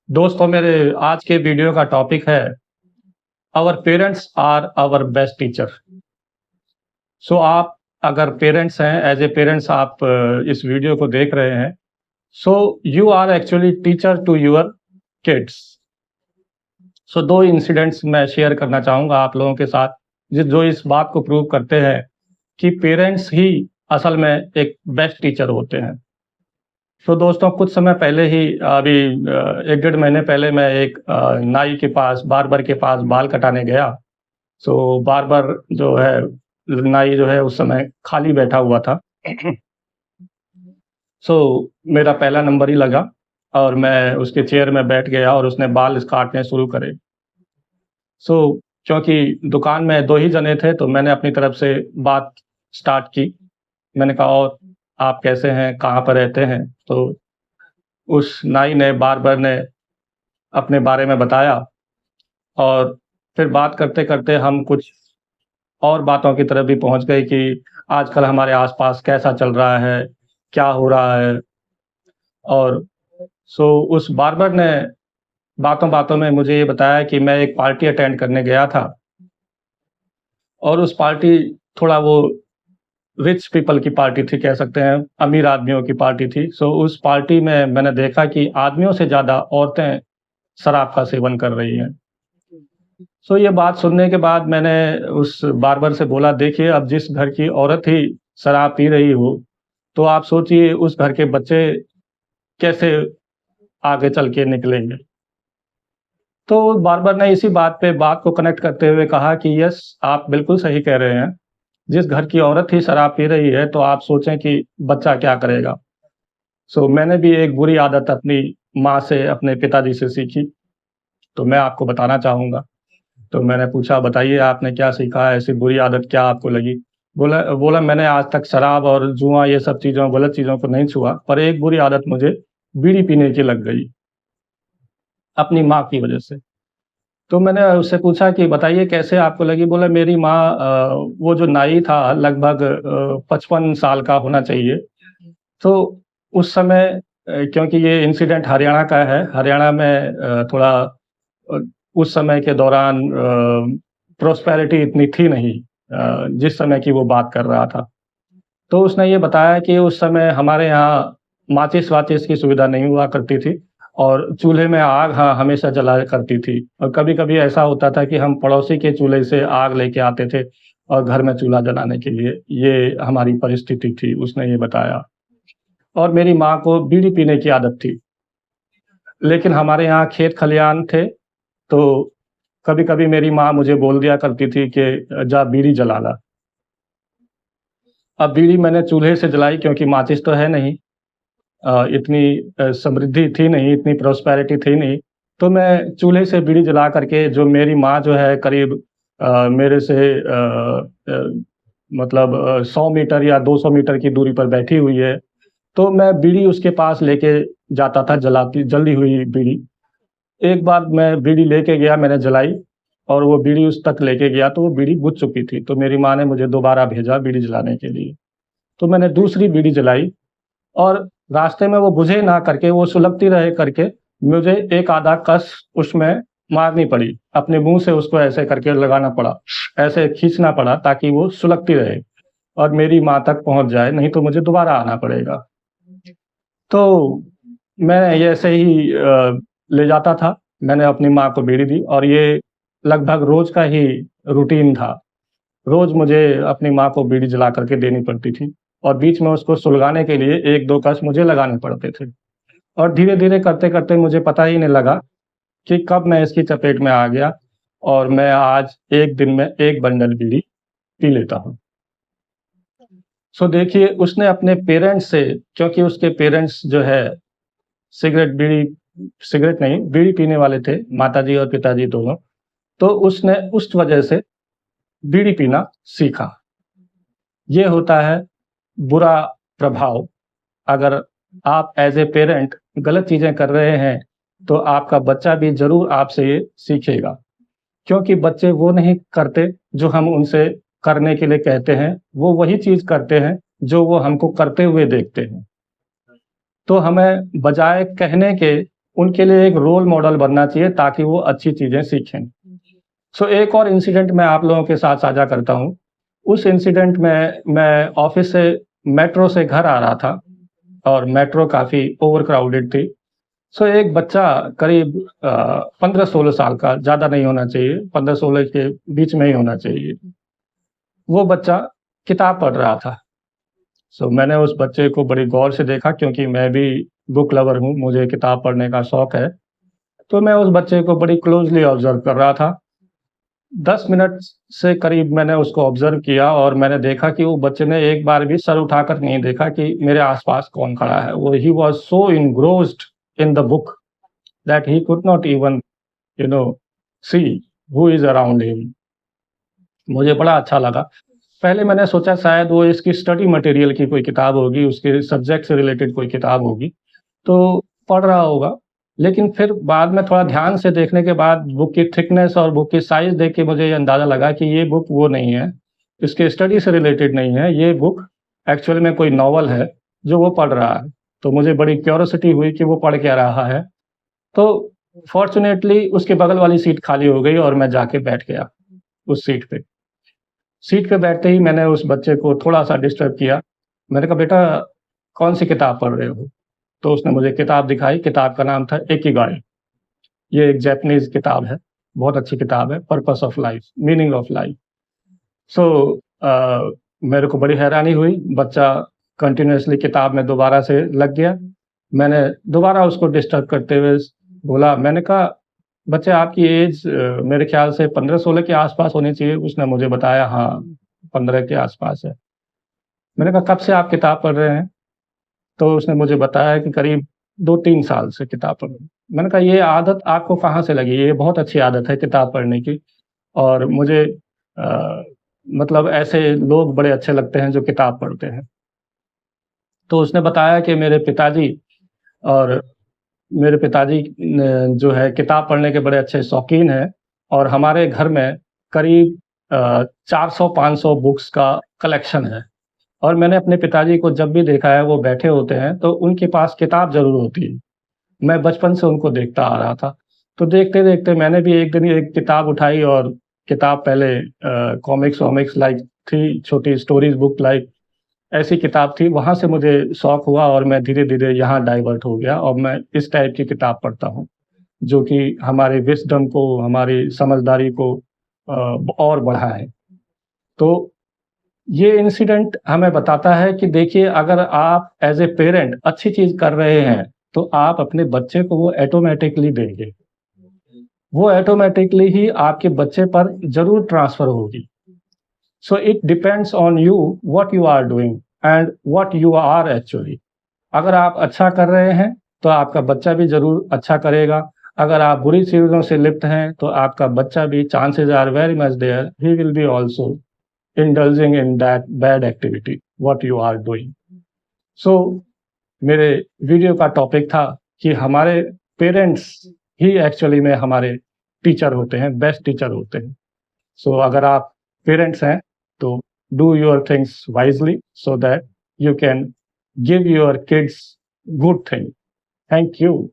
दोस्तों मेरे आज के वीडियो का टॉपिक है our parents are our best teacher. So आप अगर पेरेंट्स हैं, एज ए पेरेंट्स आप इस वीडियो को देख रहे हैं, so you are actually teacher to your kids. So दो इंसिडेंट्स मैं शेयर करना चाहूँगा आप लोगों के साथ जो इस बात को प्रूव करते हैं कि पेरेंट्स ही असल में एक बेस्ट टीचर होते हैं। तो दोस्तों कुछ समय पहले ही अभी 1 डेढ़ महीने पहले मैं एक नाई के पास बार्बर के पास बाल कटाने गया। सो बार्बर जो है नाई जो है उस समय खाली बैठा हुआ था। सो मेरा पहला नंबर ही लगा और मैं उसके चेयर में बैठ गया और उसने बाल काटने शुरू करे। सो क्योंकि दुकान में 2 ही जने थे तो मैंने अपनी तरफ से बात स्टार्ट की। मैंने कहा और आप कैसे हैं, कहाँ पर रहते हैं? तो उस नाई ने बार्बर ने अपने बारे में बताया और फिर बात करते-करते हम कुछ और बातों की तरफ भी पहुँच गए कि आजकल हमारे आस-पास कैसा चल रहा है, क्या हो रहा है। और सो उस बार्बर ने बातों-बातों में मुझे ये बताया कि मैं एक पार्टी अटेंड करने गया था और उस पार्टी थोड़ा वो रिच पीपल की पार्टी थी, कह सकते हैं, अमीर आदमियों की पार्टी थी। सो उस पार्टी में मैंने देखा कि आदमियों से ज़्यादा औरतें शराब का सेवन कर रही हैं। सो ये बात सुनने के बाद मैंने उस बार्बर से बोला, देखिए अब जिस घर की औरत ही शराब पी रही हो, तो आप सोचिए उस घर के बच्चे कैसे आगे चल के निकलेंगे। तो बार्बर ने इसी बात पे बात को कनेक्ट करते हुए कहा कि यस, आप बिल्कुल सही कह रहे हैं। जिस घर की औरत ही शराब पी रही है, तो आप सोचें कि बच्चा क्या करेगा। सो मैंने भी एक बुरी आदत अपनी माँ से, अपने पिताजी से सीखी, तो मैं आपको बताना चाहूँगा। तो मैंने पूछा, बताइए आपने क्या सीखा है, ऐसी बुरी आदत क्या आपको लगी? बोला बोला मैंने आज तक शराब और जुआ ये सब चीज़ों, गलत चीज़ों को नहीं छुआ, पर एक बुरी आदत मुझे बीड़ी पीने की लग गई, अपनी माँ की वजह से। तो मैंने उससे पूछा कि बताइए कैसे आपको लगी? बोला मेरी माँ वो जो नाई था लगभग 55 साल का होना चाहिए। तो उस समय क्योंकि ये इंसिडेंट हरियाणा का है, हरियाणा में थोड़ा अ, उस समय के दौरान प्रॉस्पेरिटी इतनी थी नहीं जिस समय की वो बात कर रहा था। तो उसने ये बताया कि उस समय हमारे यहाँ माचिस-वाचिस की सुविधा नहीं हुआ करती थी और चूल्हे में आग हाँ, हमेशा जलाया करती थी और कभी-कभी ऐसा होता था कि हम पड़ोसी के चूल्हे से आग लेके आते थे और घर में चूल्हा जलाने के लिए, ये हमारी परिस्थिति थी, उसने ये बताया। और मेरी माँ को बीड़ी पीने की आदत थी, लेकिन हमारे यहाँ खेत खलिहान थे, तो कभी-कभी मेरी माँ मुझे बोल दिया करती थी कि जा बीड़ी जला ला। अब बीड़ी मैंने चूल्हे से जलाई क्योंकि माचिस तो है नहीं, इतनी समृद्धि थी नहीं, इतनी प्रॉस्पेरिटी थी नहीं, तो मैं चूल्हे से बीड़ी जला करके जो मेरी माँ जो है करीब मेरे से मतलब 100 मीटर या 200 मीटर की दूरी पर बैठी हुई है, तो मैं बीड़ी उसके पास लेके जाता था जली हुई बीड़ी। एक बार मैं बीड़ी लेके गया, मैंने जलाई और वो बीड़ी उस तक लेके गया तो वो बीड़ी बुझ चुकी थी, तो मेरी माँ ने मुझे दोबारा भेजा बीड़ी जलाने के लिए। तो मैंने दूसरी बीड़ी जलाई और रास्ते में वो बुझे ना करके, वो सुलगती रहे करके, मुझे एक आधा कस उसमें मारनी पड़ी। अपने मुँह से उसको ऐसे करके लगाना पड़ा, ऐसे खींचना पड़ा ताकि वो सुलगती रहे और मेरी माँ तक पहुँच जाए, नहीं तो मुझे दोबारा आना पड़ेगा। तो मैं ये ऐसे ही ले जाता था, मैंने अपनी माँ को बीड़ी दी और ये लगभग रोज़ का ही रूटीन था। रोज़ मुझे अपनी माँ को बीड़ी जला कर के देनी पड़ती थी और बीच में उसको सुलगाने के लिए 1-2 कस मुझे लगाने पड़ते थे और धीरे-धीरे करते-करते मुझे पता ही नहीं लगा कि कब मैं इसकी चपेट में आ गया और मैं आज 1 दिन में 1 बंडल बीड़ी पी लेता हूँ। सो देखिए उसने अपने पेरेंट्स से, क्योंकि उसके पेरेंट्स जो है सिगरेट बीड़ी सिगरेट नहीं, बीड़ी पीने वाले थे, माताजी और पिताजी दोनों। तो उसने उस वजह से बीड़ी पीना सीखा। ये होता है बुरा प्रभाव। अगर आप एज़ ए पेरेंट गलत चीज़ें कर रहे हैं, तो आपका बच्चा भी ज़रूर आपसे ये सीखेगा। क्योंकि बच्चे वो नहीं करते जो हम उनसे करने के लिए कहते हैं, वो वही चीज़ करते हैं जो वो हमको करते हुए देखते हैं। तो हमें बजाय कहने के उनके लिए एक रोल मॉडल बनना चाहिए ताकि वो अच्छी चीज़ें सीखें। सो एक और इंसिडेंट मैं आप लोगों के साथ साझा करता हूँ। उस इंसिडेंट में मैं ऑफ़िस से मेट्रो से घर आ रहा था और मेट्रो काफ़ी ओवर क्राउडेड थी। सो एक बच्चा करीब 15-16 साल का, ज़्यादा नहीं होना चाहिए, 15-16 के बीच में ही होना चाहिए। वो बच्चा किताब पढ़ रहा था। सो मैंने उस बच्चे को बड़ी गौर से देखा क्योंकि मैं भी बुक लवर हूँ, मुझे किताब पढ़ने का शौक है। तो मैं उस बच्चे को बड़ी क्लोज़ली ऑब्ज़र्व कर रहा था। 10 मिनट से करीब मैंने उसको ऑब्ज़र्व किया और मैंने देखा कि वो बच्चे ने एक बार भी सर उठाकर नहीं देखा कि मेरे आस-पास कौन खड़ा है। वो he was so engrossed in the book that he could not even you know see who is around him. मुझे बड़ा अच्छा लगा। पहले मैंने सोचा शायद वो इसकी स्टडी मटेरियल की कोई किताब होगी, उसके सब्जेक्ट से रिलेटेड कोई किताब होगी, तो पढ़ रहा होगा। लेकिन फिर बाद में थोड़ा ध्यान से देखने के बाद बुक की थिकनेस और बुक की साइज़ देख के मुझे ये अंदाज़ा लगा कि ये बुक वो नहीं है, इसके स्टडी से रिलेटेड नहीं है, ये बुक एक्चुअल में कोई नॉवल है, जो वो पढ़ रहा है। तो मुझे बड़ी क्यूरियोसिटी हुई कि वो पढ़ क्या रहा है। तो फॉर्च्यूनेटली उसके बगल वाली सीट खाली हो गई और मैं जाके बैठ गया उस सीट पे। सीट पे बैठते ही मैंने उस बच्चे को थोड़ा-सा डिस्टर्ब किया। मैंने कहा, "बेटा, कौन-सी किताब पढ़ रहे हो?" तो उसने मुझे किताब दिखाई, किताब का नाम था इकिगाई। ये एक जैपनीज़ किताब है, बहुत अच्छी किताब है, purpose of life, meaning of life. So मेरे को बड़ी हैरानी हुई, बच्चा कंटीन्यूअसली किताब में दोबारा से लग गया। मैंने दोबारा उसको डिस्टर्ब करते हुए बोला, मैंने कहा, "बच्चे आपकी एज मेरे ख़्याल से 15-16 के आस-पास होनी चाहिए।" उसने मुझे बताया, "हाँ, 15 के आस-पास है।" मैंने कहा, "कब से आप किताब पढ़ रहे हैं?" तो उसने मुझे बताया कि करीब 2-3 साल से किताब पढ़ रहे हैं। मैंने कहा, "ये आदत आपको कहाँ से लगी? ये बहुत अच्छी आदत है किताब पढ़ने की और मुझे अ, मतलब ऐसे लोग बड़े अच्छे लगते हैं जो किताब पढ़ते हैं।" तो उसने बताया कि और मेरे पिताजी न जो है किताब पढ़ने के बड़े अच्छे शौकीन हैं और हमारे घर में करीब 400-500 बुक्स का कलेक्शन है। और मैंने अपने पिताजी को जब भी देखा है वो बैठे होते हैं, तो उनके पास किताब ज़रूर होती है। मैं बचपन से उनको देखता आ रहा था। तो देखते-देखते मैंने भी एक दिन एक किताब उठाई और किताब पहले कॉमिक्स-वॉमिक्स लाइक थी, छोटी स्टोरीज़ बुक लाइक ऐसी किताब थी, वहाँ से मुझे शौक हुआ और मैं धीरे-धीरे यहाँ डाइवर्ट हो गया और मैं इस टाइप की किताब पढ़ता हूँ, जो कि हमारे विज़डम को, हमारी समझदारी को और बढ़ाए। तो ये इंसिडेंट हमें बताता है कि देखिए अगर आप एज़ ए पेरेंट अच्छी चीज़ कर रहे हैं, तो आप अपने बच्चे को वो ऑटोमैटिकली देंगे। वो ऑटोमैटिकली ही आपके बच्चे पर ज़रूर ट्रांसफ़र होगी। So it depends on you what you are doing and what you are actually. अगर आप अच्छा कर रहे हैं, तो आपका बच्चा भी ज़रूर अच्छा करेगा। अगर आप बुरी चीज़ों से लिप्त हैं, तो आपका बच्चा भी chances are very much there he will be also indulging in that bad activity what you are doing. So मेरे वीडियो का टॉपिक था कि हमारे पेरेंट्स ही एक्चुअली में हमारे टीचर होते हैं, बेस्ट टीचर होते हैं। सो अगर आप पेरेंट्स हैं तो do your things wisely so that you can give your kids good thing. Thank you.